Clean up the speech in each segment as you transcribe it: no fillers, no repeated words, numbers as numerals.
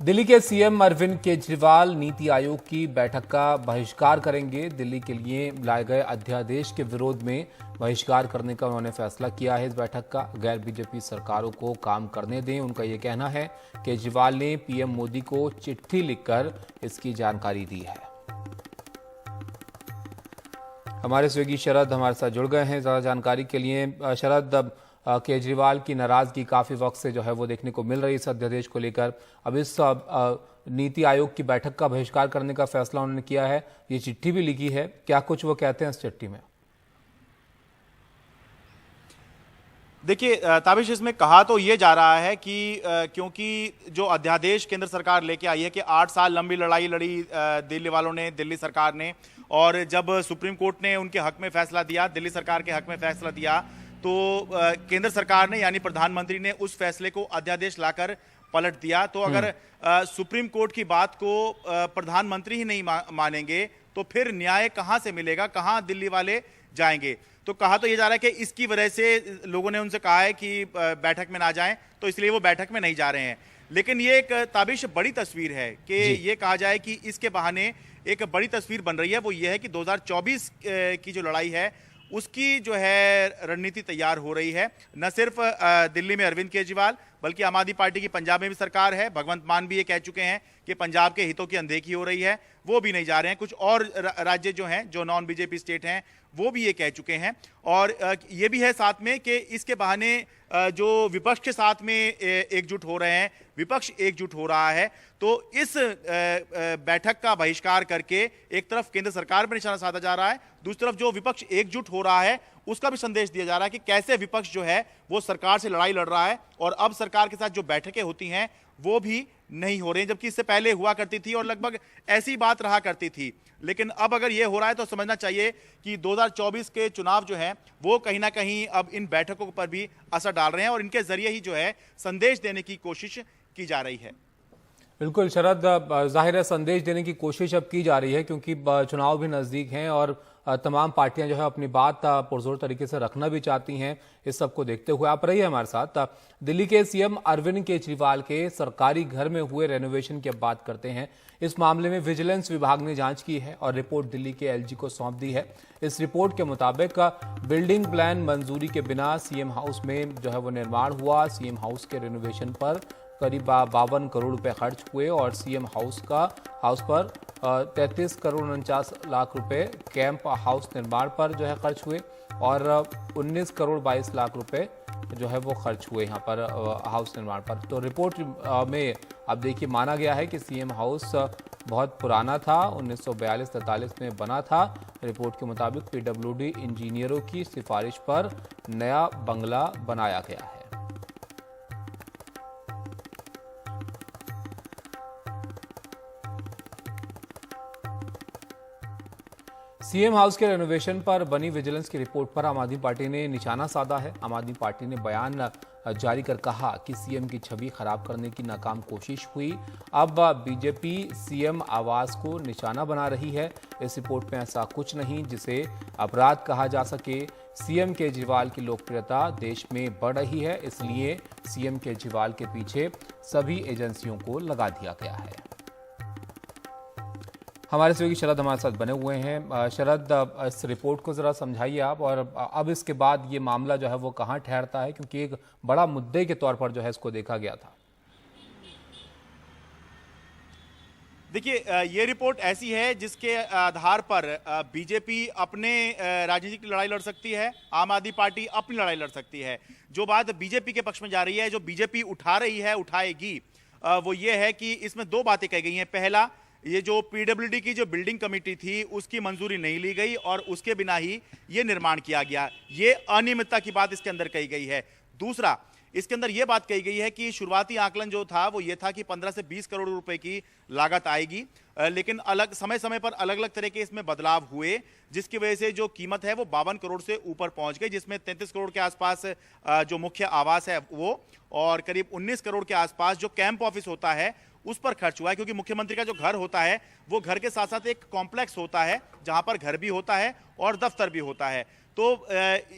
दिल्ली के सीएम अरविंद केजरीवाल नीति आयोग की बैठक का बहिष्कार करेंगे। दिल्ली के लिए लाए गए अध्यादेश के विरोध में बहिष्कार करने का उन्होंने फैसला किया है। इस बैठक का गैर बीजेपी सरकारों को काम करने दें, उनका यह कहना है। केजरीवाल ने पीएम मोदी को चिट्ठी लिखकर इसकी जानकारी दी है। हमारे सहयोगी शरद हमारे साथ जुड़ गए हैं ज्यादा जानकारी के लिए। शरद, केजरीवाल की नाराजगी काफी वक्त से जो है वो देखने को मिल रही है इस अध्यादेश को लेकर। अब इस नीति आयोग की बैठक का बहिष्कार करने का फैसला उन्होंने किया है, ये चिट्ठी भी लिखी है। क्या कुछ वो कहते हैं इस चिट्ठी में? देखिए ताबिश, इसमें कहा तो ये जा रहा है कि क्योंकि जो अध्यादेश केंद्र सरकार लेके आई है कि 8 साल लंबी लड़ाई लड़ी दिल्ली वालों ने, दिल्ली सरकार ने, और जब सुप्रीम कोर्ट ने उनके हक में फैसला दिया, दिल्ली सरकार के हक में फैसला दिया, तो केंद्र सरकार ने यानी प्रधानमंत्री ने उस फैसले को अध्यादेश लाकर पलट दिया। तो अगर सुप्रीम कोर्ट की बात को प्रधानमंत्री ही नहीं मानेंगे तो फिर न्याय कहां से मिलेगा, कहां दिल्ली वाले जाएंगे? तो कहा तो ये जा रहा है कि इसकी वजह से लोगों ने उनसे कहा है कि बैठक में ना जाएं, तो इसलिए वो बैठक में नहीं जा रहे हैं। लेकिन ये एक ताबिश बड़ी तस्वीर है कि ये कहा जाए कि इसके बहाने एक बड़ी तस्वीर बन रही है। वो ये है कि 2024 की जो लड़ाई है उसकी जो है रणनीति तैयार हो रही है। न सिर्फ दिल्ली में अरविंद केजरीवाल बल्कि आम आदमी पार्टी की पंजाब में भी सरकार है। भगवंत मान भी ये कह चुके हैं कि पंजाब के हितों की अनदेखी हो रही है, वो भी नहीं जा रहे हैं। कुछ और राज्य जो हैं, जो नॉन बीजेपी स्टेट हैं, वो भी ये कह चुके हैं। और ये भी है साथ में कि इसके बहाने जो विपक्ष के साथ में एकजुट हो रहे हैं, विपक्ष एकजुट हो रहा है। तो इस बैठक का बहिष्कार करके एक तरफ केंद्र सरकार पर निशाना साधा जा रहा है, दूसरी तरफ जो विपक्ष एकजुट हो रहा है उसका भी संदेश दिया जा रहा है कि कैसे विपक्ष जो है वो सरकार से लड़ाई लड़ रहा है। और अब सरकार के साथ जो बैठकें होती हैं वो भी नहीं हो रही हैं, जबकि इससे पहले हुआ करती थी और लगभग ऐसी बात रहा करती थी। लेकिन अब अगर ये हो रहा है तो समझना चाहिए कि 2024 के चुनाव जो हैं वो कहीं ना कहीं अब इन बैठकों पर भी असर डाल रहे हैं और इनके जरिए ही जो है संदेश देने की कोशिश की जा रही है। बिल्कुल शरद, जाहिर है संदेश देने की कोशिश अब की जा रही है क्योंकि चुनाव भी नजदीक हैं और तमाम पार्टियां जो है अपनी बात पुरजोर तरीके से रखना भी चाहती हैं। इस सब को देखते हुए आप रहिए हमारे साथ। दिल्ली के सीएम अरविंद केजरीवाल के सरकारी घर में हुए रेनोवेशन की अब बात करते हैं। इस मामले में विजिलेंस विभाग ने जांच की है और रिपोर्ट दिल्ली के एलजी को सौंप दी है। इस रिपोर्ट के मुताबिक बिल्डिंग प्लान मंजूरी के बिना सीएम हाउस में जो है वो निर्माण हुआ। सीएम हाउस के रेनोवेशन पर करीब 52 करोड़ रुपए खर्च हुए और सीएम हाउस पर 33 करोड़ 49 लाख रुपए कैंप हाउस निर्माण पर जो है खर्च हुए और 19 करोड़ 22 लाख रुपए जो है वो खर्च हुए यहाँ पर हाउस निर्माण पर। तो रिपोर्ट में अब देखिए माना गया है कि सीएम हाउस बहुत पुराना था, 1942-43 में बना था। रिपोर्ट के मुताबिक पीडब्ल्यूडी इंजीनियरों की सिफारिश पर नया बंगला बनाया गया है। सीएम हाउस के रेनोवेशन पर बनी विजिलेंस की रिपोर्ट पर आम आदमी पार्टी ने निशाना साधा है। आम आदमी पार्टी ने बयान जारी कर कहा कि सीएम की छवि खराब करने की नाकाम कोशिश हुई। अब बीजेपी सीएम आवास को निशाना बना रही है। इस रिपोर्ट में ऐसा कुछ नहीं जिसे अपराध कहा जा सके। सीएम केजरीवाल की लोकप्रियता देश में बढ़ रही है, इसलिए सीएम केजरीवाल के पीछे सभी एजेंसियों को लगा दिया गया है। हमारे सहयोगी शरद हमारे साथ बने हुए हैं। शरद, इस रिपोर्ट को जरा समझाइए आप, और अब इसके बाद ये मामला जो है वो कहाँ ठहरता है, क्योंकि एक बड़ा मुद्दे के तौर पर जो है इसको देखा गया था। देखिए ये रिपोर्ट ऐसी है जिसके आधार पर बीजेपी अपने राजनीतिक लड़ाई लड़ सकती है, आम आदमी पार्टी अपनी लड़ाई लड़ सकती है। जो बात बीजेपी के पक्ष में जा रही है, जो बीजेपी उठा रही है, उठाएगी, वो ये है कि इसमें दो बातें कही गई हैं। पहला, ये जो पीडब्ल्यूडी की जो बिल्डिंग कमेटी थी उसकी मंजूरी नहीं ली गई और उसके बिना ही ये निर्माण किया गया, ये अनियमितता की बात इसके अंदर कही गई है। दूसरा, इसके अंदर यह बात कही गई है कि शुरुआती आकलन जो था वो ये था कि 15 से 20 करोड़ रुपए की लागत आएगी, लेकिन अलग समय समय पर अलग अलग तरह के इसमें बदलाव हुए, जिसकी वजह से जो कीमत है वो 52 करोड़ से ऊपर पहुंच गई, जिसमें 33 करोड़ के आसपास जो मुख्य आवास है वो, और करीब 19 करोड़ के आसपास जो कैंप ऑफिस होता है उस पर खर्च हुआ है। क्योंकि मुख्यमंत्री का जो घर होता है वो घर के साथ साथ एक कॉम्प्लेक्स होता है जहां पर घर भी होता है और दफ्तर भी होता है। तो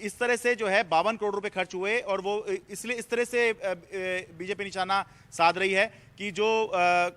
इस तरह से जो है 52 करोड़ रुपए खर्च हुए और वो इसलिए इस तरह से बीजेपी निशाना साध रही है कि जो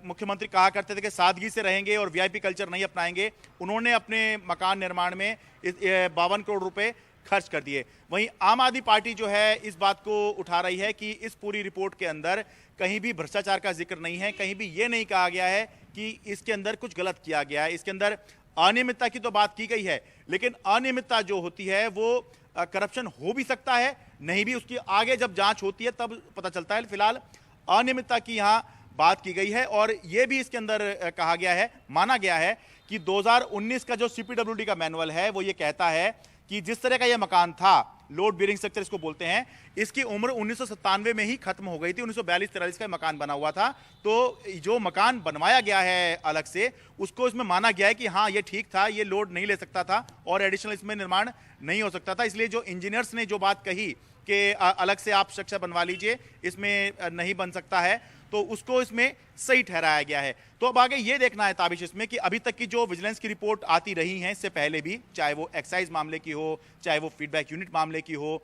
मुख्यमंत्री कहा करते थे कि सादगी से रहेंगे और वीआईपी कल्चर नहीं अपनाएंगे, उन्होंने अपने मकान निर्माण में 52 करोड़ रुपए खर्च कर दिए। वहीं आम आदमी पार्टी जो है इस बात को उठा रही है कि इस पूरी रिपोर्ट के अंदर कहीं भी भ्रष्टाचार का जिक्र नहीं है, कहीं भी ये नहीं कहा गया है कि इसके अंदर कुछ गलत किया गया है। इसके अंदर अनियमितता की तो बात की गई है, लेकिन अनियमितता जो होती है वो करप्शन हो भी सकता है, नहीं भी, उसकी आगे जब जांच होती है तब पता चलता है। फिलहाल अनियमितता की यहाँ बात की गई है और यह भी इसके अंदर कहा गया है, माना गया है कि 2019 का जो सीपीडब्ल्यूडी का मैनुअल है वो ये कहता है कि जिस तरह का यह मकान था, लोड बेयरिंग स्ट्रक्चर इसको बोलते हैं, इसकी उम्र 1997 में ही खत्म हो गई थी। 1942-43 का मकान बना हुआ था। तो जो मकान बनवाया गया है अलग से, उसको इसमें माना गया है कि हाँ ये ठीक था, ये लोड नहीं ले सकता था और एडिशनल इसमें निर्माण नहीं हो सकता था। इसलिए जो इंजीनियर्स ने जो बात कही कि अलग से आप स्ट्रक्चर बनवा लीजिए, इसमें नहीं बन सकता है, तो उसको इसमें सही ठहराया गया है। तो अब आगे ये देखना है ताबिश इसमें कि अभी तक की जो विजिलेंस की रिपोर्ट आती रही हैं इससे पहले भी, चाहे वो एक्साइज मामले की हो, चाहे वो फीडबैक यूनिट मामले की हो,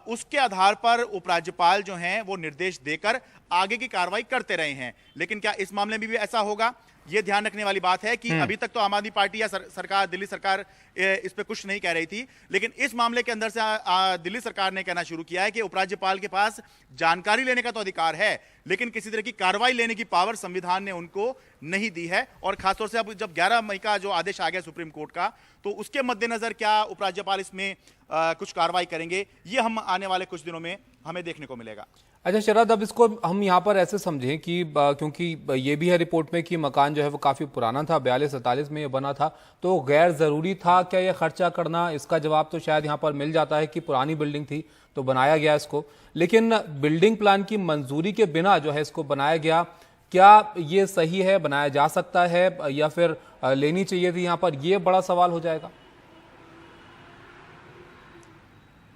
उसके आधार पर उपराज्यपाल जो हैं वो निर्देश देकर आगे की कार्रवाई करते रहे हैं। लेकिन क्या इस मामले में भी ऐसा होगा, ये ध्यान रखने वाली बात है कि अभी तक तो आम आदमी पार्टी या सरकार, दिल्ली सरकार इस पे कुछ नहीं कह रही थी, लेकिन इस मामले के अंदर से दिल्ली सरकार ने कहना शुरू किया है कि उपराज्यपाल के पास जानकारी लेने का तो अधिकार है, लेकिन किसी तरह की कार्रवाई लेने की पावर संविधान ने उनको नहीं दी है। और खासतौर से अब जब 11 मई का जो आदेश आ गया सुप्रीम कोर्ट का, तो उसके मद्देनजर क्या उपराज्यपाल इसमें कुछ कार्रवाई करेंगे, ये हम आने वाले कुछ दिनों में हमें देखने को मिलेगा। अच्छा शरद, अब इसको हम यहाँ पर ऐसे समझें कि क्योंकि ये भी है रिपोर्ट में कि मकान जो है वो काफ़ी पुराना था, 42-47 में ये बना था, तो गैर ज़रूरी था क्या ये खर्चा करना? इसका जवाब तो शायद यहाँ पर मिल जाता है कि पुरानी बिल्डिंग थी तो बनाया गया इसको, लेकिन बिल्डिंग प्लान की मंजूरी के बिना जो है इसको बनाया गया, क्या ये सही है, बनाया जा सकता है या फिर लेनी चाहिए थी? यहाँ पर ये बड़ा सवाल हो जाएगा।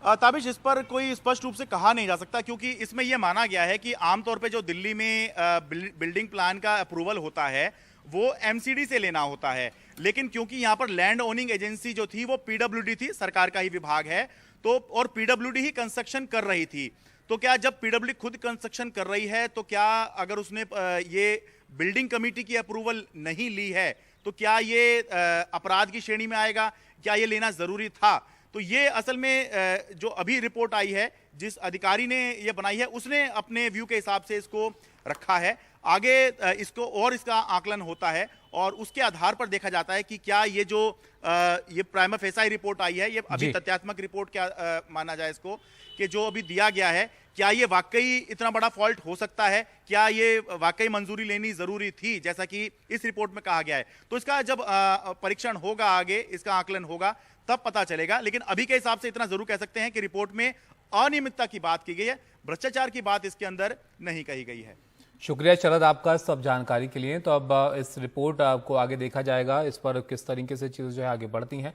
ताबिश, इस पर कोई स्पष्ट रूप से कहा नहीं जा सकता, क्योंकि इसमें यह माना गया है कि आमतौर पे जो दिल्ली में बिल्डिंग प्लान का अप्रूवल होता है वो एमसीडी से लेना होता है, लेकिन क्योंकि यहाँ पर लैंड ओनिंग एजेंसी जो थी वो पीडब्ल्यूडी थी, सरकार का ही विभाग है, तो और पीडब्ल्यूडी ही कंस्ट्रक्शन कर रही थी। तो क्या जब पीडब्ल्यूडी खुद कंस्ट्रक्शन कर रही है तो क्या अगर उसने ये बिल्डिंग कमेटी की अप्रूवल नहीं ली है तो क्या ये अपराध की श्रेणी में आएगा? क्या ये लेना जरूरी था? तो ये असल में जो अभी रिपोर्ट आई है, जिस अधिकारी ने ये बनाई है, उसने अपने व्यू के हिसाब से इसको रखा है। आगे इसको और इसका आकलन होता है और उसके आधार पर देखा जाता है कि क्या ये जो ये प्राइमा फेसाई रिपोर्ट आई है, ये अभी तथ्यात्मक रिपोर्ट क्या माना जाए इसको, कि जो अभी दिया गया है, क्या ये वाकई इतना बड़ा फॉल्ट हो सकता है? क्या ये वाकई मंजूरी लेनी जरूरी थी जैसा कि इस रिपोर्ट में कहा गया है? तो इसका जब परीक्षण होगा, आगे इसका आकलन होगा, तब पता चलेगा। लेकिन अभी के हिसाब से इतना जरूर कह सकते हैं कि रिपोर्ट में अनियमितता की बात की गई है, भ्रष्टाचार की बात इसके अंदर नहीं कही गई है। शुक्रिया शरद आपका सब जानकारी के लिए। तो अब इस रिपोर्ट को आगे देखा जाएगा, इस पर किस तरीके से चीजें जो है आगे बढ़ती हैं।